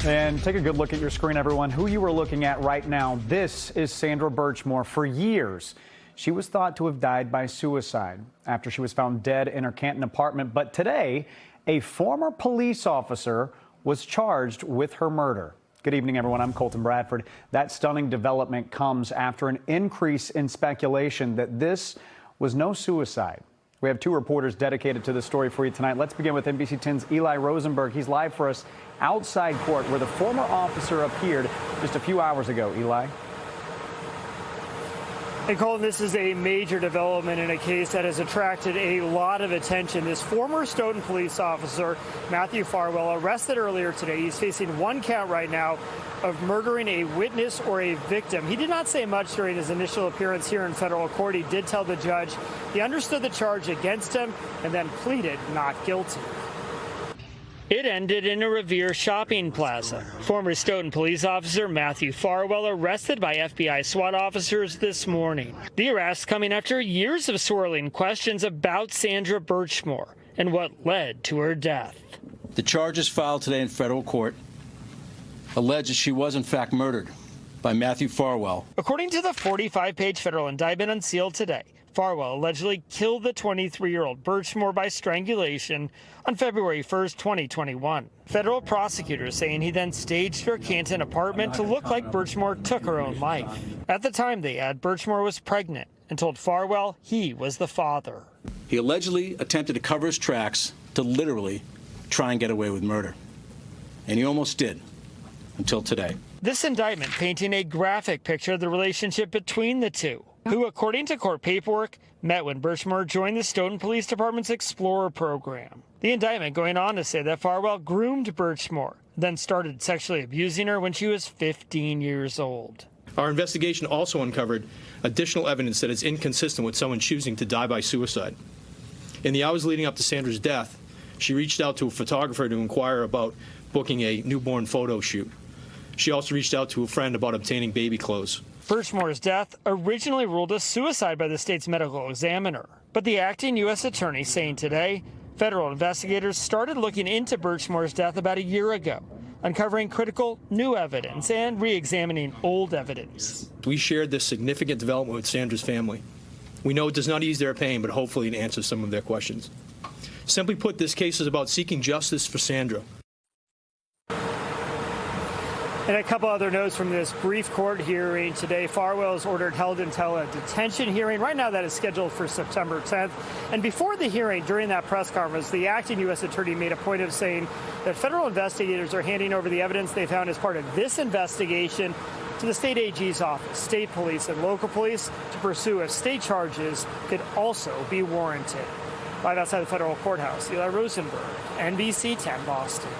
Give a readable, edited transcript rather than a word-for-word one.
And take a good look at your screen, everyone. Who you are looking at right now, this is Sandra Birchmore. For years, she was thought to have died by suicide after she was found dead in her Canton apartment. But today, a former police officer was charged with her murder. Good evening, everyone. I'm Colton Bradford. That stunning development comes after an increase in speculation that this was no suicide. We have two reporters dedicated to this story for you tonight. Let's begin with NBC 10's Eli Rosenberg. He's live for us outside court where the former officer appeared just a few hours ago. Eli? And Colton, this is a major development in a case that has attracted a lot of attention. This former Stoughton police officer, Matthew Farwell, arrested earlier today. He's facing one count right now of murdering a witness or a victim. He did not say much during his initial appearance here in federal court. He did tell the judge he understood the charge against him and then pleaded not guilty. It ended in a Revere shopping plaza. Former Stoughton police officer Matthew Farwell arrested by FBI SWAT officers this morning. The arrest coming after years of swirling questions about Sandra Birchmore and what led to her death. The charges filed today in federal court allege that she was in fact murdered by Matthew Farwell. According to the 45-page federal indictment unsealed today, Farwell allegedly killed the 23-year-old Birchmore by strangulation on February 1st, 2021. Federal prosecutors saying he then staged her Canton apartment to look like Birchmore took her own life. At the time they add, Birchmore was pregnant and told Farwell he was the father. He allegedly attempted to cover his tracks to literally try and get away with murder. And he almost did, until today. This indictment painting a graphic picture of the relationship between the two, who, according to court paperwork, met when Birchmore joined the Stoughton Police Department's Explorer program. The indictment going on to say that Farwell groomed Birchmore, then started sexually abusing her when she was 15 years old. Our investigation also uncovered additional evidence that is inconsistent with someone choosing to die by suicide. In the hours leading up to Sandra's death, she reached out to a photographer to inquire about booking a newborn photo shoot. She also reached out to a friend about obtaining baby clothes. Birchmore's death originally ruled as suicide by the state's medical examiner, but the acting U.S. attorney saying today federal investigators started looking into Birchmore's death about a year ago, uncovering critical new evidence and re-examining old evidence. We shared this significant development with Sandra's family. We know it does not ease their pain, but hopefully it answers some of their questions. Simply put, this case is about seeking justice for Sandra. And a couple other notes from this brief court hearing today. Farwell is ordered held until a detention hearing. Right now that is scheduled for September 10th. And before the hearing, during that press conference, the acting U.S. attorney made a point of saying that federal investigators are handing over the evidence they found as part of this investigation to the state AG's office, state police and local police to pursue if state charges could also be warranted. Live outside the federal courthouse, Eli Rosenberg, NBC 10 Boston.